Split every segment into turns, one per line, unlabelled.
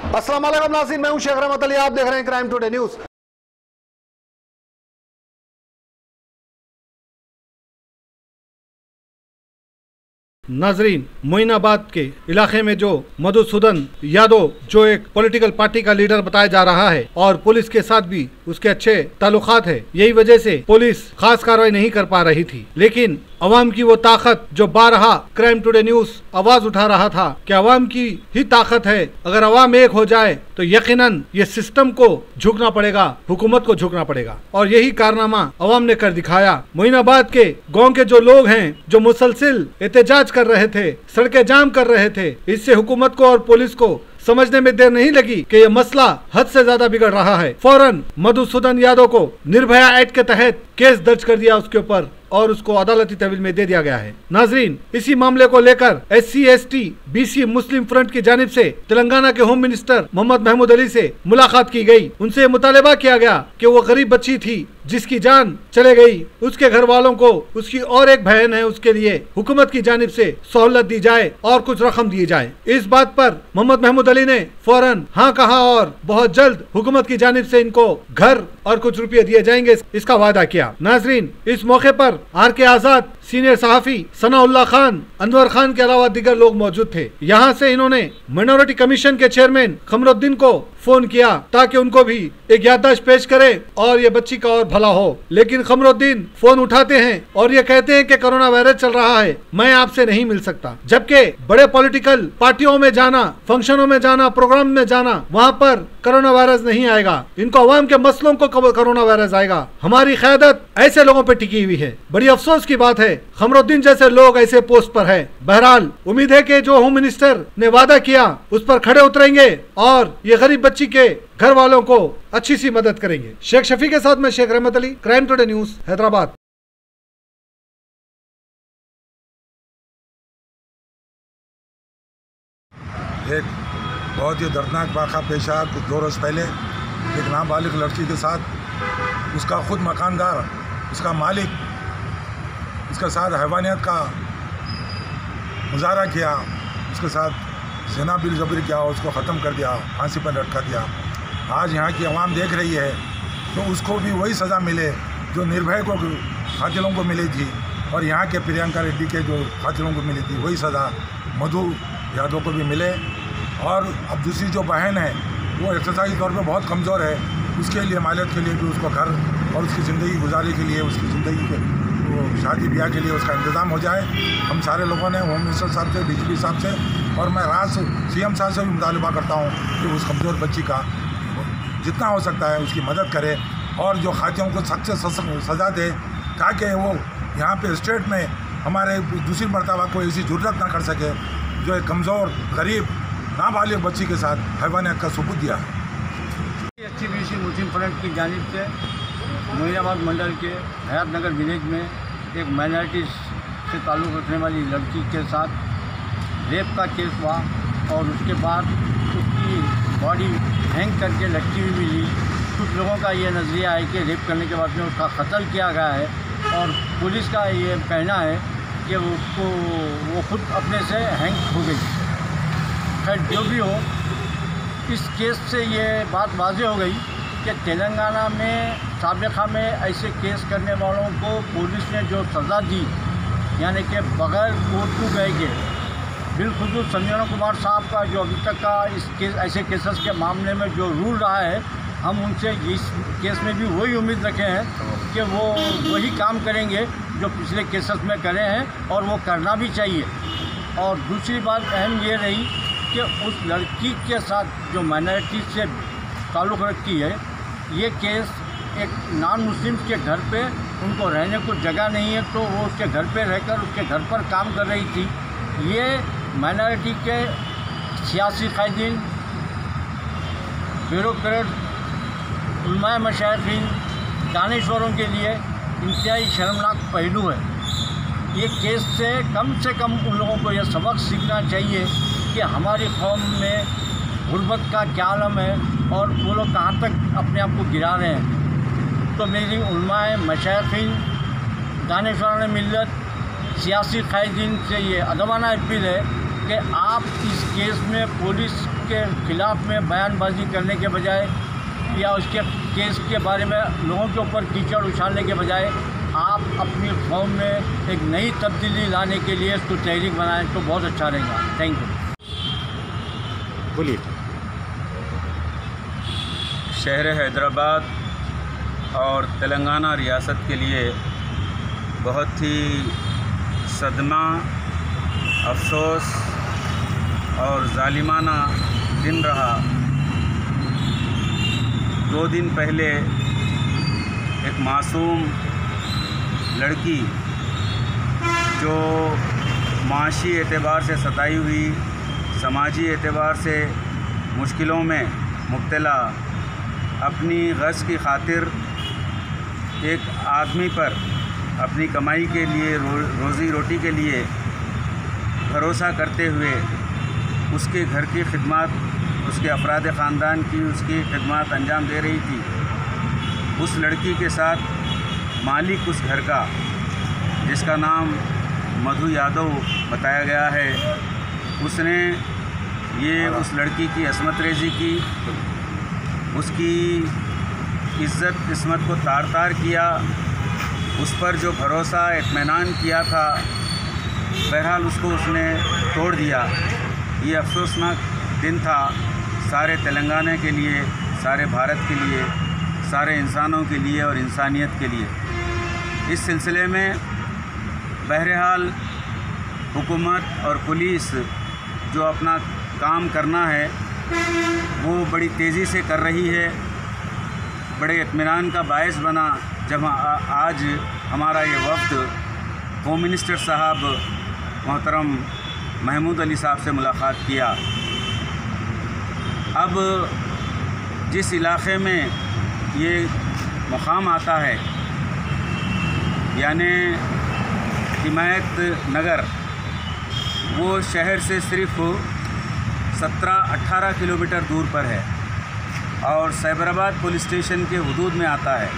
अस्सलाम वालेकुम नाज़रीन, मैं हूं शेख रहमत अली, आप देख रहे हैं क्राइम टुडे न्यूज़।
नाजरीन, मोइनाबाद के इलाके में जो मधुसूदन यादव जो एक पॉलिटिकल पार्टी का लीडर बताया जा रहा है और पुलिस के साथ भी उसके अच्छे ताल्लुकात है, यही वजह से पुलिस खास कार्रवाई नहीं कर पा रही थी। लेकिन अवाम की वो ताकत जो बारहा क्राइम टुडे न्यूज़ आवाज उठा रहा था कि अवाम की ही ताकत है, अगर अवाम एक हो जाए तो यकीनन ये सिस्टम को झुकना पड़ेगा, हुकूमत को झुकना पड़ेगा। और यही कारनामा अवाम ने कर दिखाया। मोइनाबाद के गांव के जो लोग हैं जो मुसलसिल एहतजाज कर रहे थे, सड़कें जाम कर रहे थे, इससे हुकूमत को और पुलिस को समझने में देर नहीं लगी कि ये मसला हद से ज्यादा बिगड़ रहा है। फौरन मधुसूदन यादव को निर्भया एक्ट के तहत केस दर्ज कर दिया उसके ऊपर और उसको अदालती तहवील में दे दिया गया है। नाजरीन, इसी मामले को लेकर SC ST BC मुस्लिम फ्रंट की जानिब से तेलंगाना के होम मिनिस्टर मोहम्मद महमूद अली से मुलाकात की गई। उनसे मुतालबा किया गया कि वो गरीब बच्ची थी जिसकी जान चले गई, उसके घर वालों को, उसकी और एक बहन है, उसके लिए हुकूमत की जानिब से सहूलत दी जाए और कुछ रकम दी जाए। इस बात पर मोहम्मद महमूद अली ने फौरन हाँ कहा और बहुत जल्द हुकूमत की जानिब से इनको घर और कुछ रुपये दिए जाएंगे, इसका वादा किया। नाजरीन, इस मौके पर RK आजाद, सीनियर सहाफी सनाउल्लाह खान, अनवर खान के अलावा दीगर लोग मौजूद थे। यहाँ से इन्होंने माइनॉरिटी कमीशन के चेयरमैन कमरुद्दीन को फोन किया ताकि उनको भी एक याददाश्त पेश करे और ये बच्ची का और भला हो। लेकिन कमरुद्दीन फोन उठाते हैं और ये कहते हैं कि कोरोना वायरस चल रहा है, मैं आपसे नहीं मिल सकता। जबकि बड़े पॉलिटिकल पार्टियों में जाना, फंक्शनों में जाना, प्रोग्राम में जाना, वहाँ पर कोरोना वायरस नहीं आएगा, इनको अवाम के मसलों को कोरोना वायरस आएगा। हमारी क़यादत ऐसे लोगों पे टिकी हुई है। बड़ी अफसोस की बात है कमरुद्दीन जैसे लोग ऐसे पोस्ट पर है। बहरहाल उम्मीद है कि जो होम मिनिस्टर ने वादा किया उस पर खड़े उतरेंगे और ये गरीब बच्ची के घर वालों को अच्छी सी मदद करेंगे। शेख शफी के साथ मैं शेख रहमत Ali, crime today news, Hyderabad.
एक बहुत ही दर्दनाक वाक़ा पेश आया कुछ 2 रोज़ पहले। एक नाबालिग लड़की के साथ उसका खुद मकानदार, उसका मालिक, उसके साथ हैवानियत का मुजाहरा किया, उसके साथ ज़िना बिल ज़बरी किया, उसको ख़त्म कर दिया, फांसी पर लटका दिया। आज यहाँ की आवाम देख रही है तो उसको भी वही सज़ा मिले जो निर्भय को कातिलों को मिली थी और यहाँ के प्रियंका रेड्डी के जो कातिलों को मिली थी, वही सज़ा मधु यादव को भी मिले। और अब दूसरी जो बहन है वो एक्सरसाइज तौर पे बहुत कमज़ोर है, उसके लिए मालियत के लिए भी उसको घर और उसकी ज़िंदगी गुजारने के लिए, उसकी ज़िंदगी के वो शादी ब्याह के लिए उसका इंतज़ाम हो जाए। हम सारे लोगों ने होम मिनिस्टर साहब से, DGP साहब से और मैं राज CM साहब से भी मुतालबा करता हूँ कि उस कमज़ोर बच्ची का जितना हो सकता है उसकी मदद करे और जो खातियों को सख्त से सज़ा दे ताकि वो यहाँ पे स्टेट में हमारे दूसरी मरतबा को ऐसी जुर्रत ना कर सके जो एक कमज़ोर गरीब नाबालिग बच्ची के साथ हैवानियत का सबूत दिया है।
SC BC मुस्लिम फ्रंट की जानिब से मोइनाबाद मंडल के हयात नगर विलेज में एक माइनॉरिटी से ताल्लुक़ रखने वाली लड़की के साथ रेप का केस हुआ और उसके बाद उसकी बॉडी हैंग करके लटकी हुई मिली। कुछ लोगों का ये नज़रिया है कि रेप करने के बाद में उसका कत्ल किया गया है और पुलिस का ये कहना है कि वो खुद अपने से हैंग हो गई। खैर जो भी हो, इस केस से ये बात वाज़ेह हो गई कि तेलंगाना में साबिक़ा में ऐसे केस करने वालों को पुलिस ने जो सज़ा दी, यानी कि बग़ैर कोर्ट को गए के, बिलखुसूस संजना कुमार साहब का जो अभी तक का इस केस ऐसे केसेस के मामले में जो रूल रहा है, हम उनसे इस केस में भी वही उम्मीद रखे हैं कि वो वही काम करेंगे जो पिछले केसेस में करे हैं और वो करना भी चाहिए। और दूसरी बात अहम ये रही कि उस लड़की के साथ जो माइनॉरिटी से ताल्लुक़ रखती है, ये केस एक नॉन मुस्लिम्स के घर पे उनको रहने को जगह नहीं है तो वो उसके घर पे रहकर उसके घर पर काम कर रही थी। ये माइनॉरिटी के सियासी क़ायदीन, ब्यूरोक्रेट, उलमाए मशाइखीन, दानिश्वरों के लिए इंतहाई शर्मनाक पहलू है। ये केस से कम उन लोगों को यह सबक सीखना चाहिए कि हमारी कौम में गुर्बत का क्या आलम है और वो लोग कहाँ तक अपने आप को गिरा रहे हैं। तो मेरी उलमाए मशाइखीन, दानिश्वरान मिल्लत, सियासी क़ायदीन से ये अदबाना अपील है कि आप इस केस में पुलिस के खिलाफ में बयानबाजी करने के बजाय या उसके केस के बारे में लोगों के ऊपर कीचड़ उछालने के बजाय आप अपनी कौम में एक नई तब्दीली लाने के लिए इसको तहरीक बनाएं तो बहुत अच्छा रहेगा। Thank you.
बोलिए।
शहर हैदराबाद और तेलंगाना रियासत के लिए बहुत ही सदमा, अफसोस और जालिमाना दिन रहा। 2 दिन पहले एक मासूम लड़की जो माशी एतबार से सताई हुई, समाजी एतबार से मुश्किलों में मुब्तला, अपनी गज़ की खातिर एक आदमी पर अपनी कमाई के लिए, रोज़ी रोटी के लिए भरोसा करते हुए उसके घर की खिदमत, उसके अफराद ख़ानदान की उसकी खिदमत अंजाम दे रही थी। उस लड़की के साथ मालिक उस घर का, जिसका नाम मधु यादव बताया गया है, उसने ये उस लड़की की असमत रेज़ी की, उसकी इज़्ज़त इस्मत को तार तार किया, उस पर जो भरोसा इत्मीनान किया था बहरहाल उसको उसने तोड़ दिया। ये अफसोसनाक दिन था सारे तेलंगाना के लिए, सारे भारत के लिए, सारे इंसानों के लिए और इंसानियत के लिए। इस सिलसिले में बहरहाल हुकूमत और पुलिस जो अपना काम करना है वो बड़ी तेज़ी से कर रही है। बड़े इत्मीनान का बायस बना जब आज हमारा ये वफ़द होम मिनिस्टर साहब मोहतरम महमूद अली साहब से मुलाकात किया। अब जिस इलाक़े में ये मुकाम आता है यानी हिमायत नगर, वो शहर से सिर्फ़ 17-18 किलोमीटर दूर पर है और साइबराबाद पुलिस स्टेशन के हुदूद में आता है।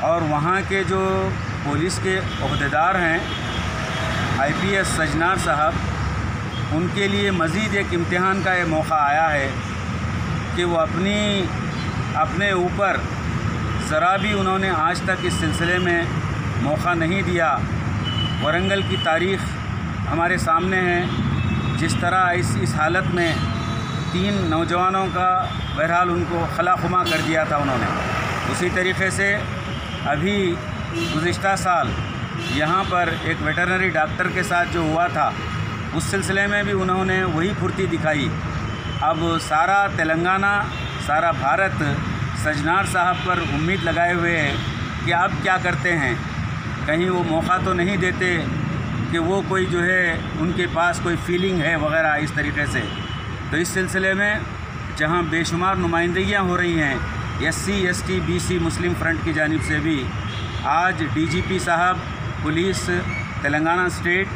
और वहाँ के जो पुलिस के ओहदेदार हैं IPS सजनार साहब, उनके लिए मज़ीद एक इम्तिहान का ये मौका आया है कि वो अपने ऊपर ज़रा भी उन्होंने आज तक इस सिलसिले में मौका नहीं दिया। वरंगल की तारीख़ हमारे सामने है, जिस तरह इस हालत में 3 नौजवानों का बहरहाल उनको खला-खुमा कर दिया था उन्होंने। उसी तरीक़े से अभी गुज़िश्ता साल यहाँ पर एक वेटरनरी डॉक्टर के साथ जो हुआ था उस सिलसिले में भी उन्होंने वही फुर्ती दिखाई। अब सारा तेलंगाना, सारा भारत सजनार साहब पर उम्मीद लगाए हुए है कि अब क्या करते हैं, कहीं वो मौका तो नहीं देते कि वो कोई जो है उनके पास कोई फीलिंग है वगैरह इस तरीके से। तो इस सिलसिले में जहाँ बेशुमार नुमाइंदगियाँ हो रही हैं SC, ST, BC मुस्लिम फ्रंट की जानिब से भी, आज DGP साहब पुलिस तेलंगाना स्टेट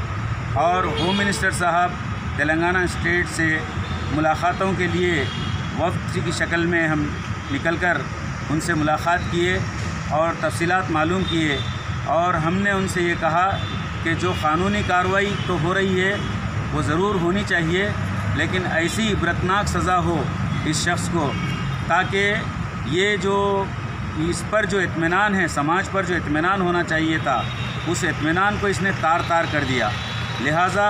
और होम मिनिस्टर साहब तेलंगाना स्टेट से मुलाकातों के लिए वक्त की शक्ल में हम निकलकर उनसे मुलाकात किए और तफसीलात मालूम किए। और हमने उनसे ये कहा कि जो क़ानूनी कार्रवाई तो हो रही है वो ज़रूर होनी चाहिए, लेकिन ऐसी इबरतनाक सज़ा हो इस शख्स को ताकि ये जो इस पर जो इत्मीनान है, समाज पर जो इत्मीनान होना चाहिए था, उस इत्मीनान को इसने तार तार कर दिया। लिहाजा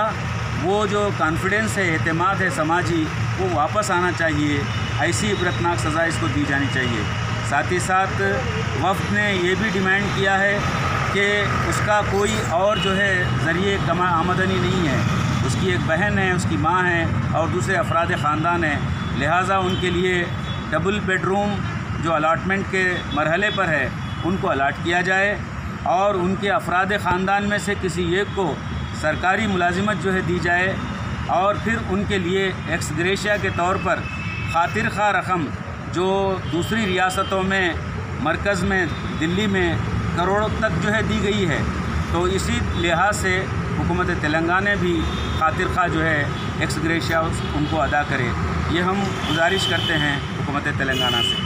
वो जो कॉन्फिडेंस है, एतमाद है समाजी, वो वापस आना चाहिए। ऐसी इबरतनाक सज़ा इसको दी जानी चाहिए। साथ ही साथ वफ़द ने ये भी डिमांड किया है कि उसका कोई और जो है ज़रिए कमा आमदनी नहीं है, उसकी एक बहन है, उसकी माँ है और दूसरे अफराद ख़ानदान हैं। लिहाजा उनके लिए डबल बेडरूम जो अलाटमेंट के मरहले पर है उनको अलाट किया जाए और उनके अफराद ख़ानदान में से किसी एक को सरकारी मुलाजिमत जो है दी जाए और फिर उनके लिए एक्स ग्रेशिया के तौर पर खातिर खा रकम जो दूसरी रियासतों में, मरकज़ में, दिल्ली में करोड़ों तक जो है दी गई है, तो इसी लिहाज से हुकूमत तेलंगाना भी खातिर खा जो है एक्स ग्रेशिया उनको अदा करे। ये हम गुजारिश करते हैं हुकूमत तेलंगाना से।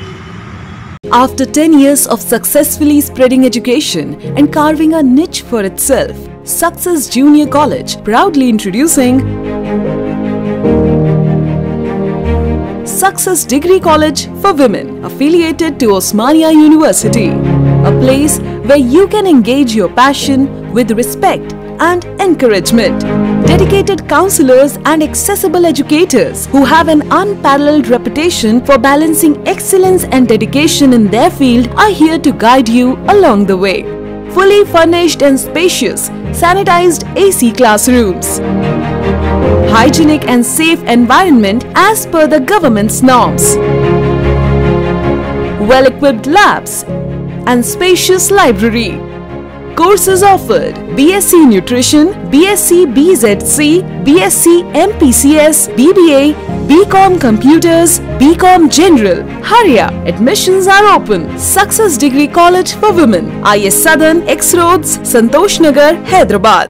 After 10 years of successfully spreading education and carving a niche for itself, Success Junior College proudly introducing Success Degree College for Women, affiliated to Osmania University. A place where you can engage your passion with respect and encouragement. Dedicated counselors and accessible educators who have an unparalleled reputation for balancing excellence and dedication in their field are here to guide you along the way. Fully furnished and spacious, sanitized AC classrooms. Hygienic and safe environment as per the government's norms. Well-equipped labs and spacious library. Courses offered: BSc Nutrition, BSc BZC, BSc MPCS, BBA, BCom Computers, BCom General. Hurry up! Admissions are open. Success Degree College for Women, IS Southern, X Roads, Santosh Nagar, Hyderabad.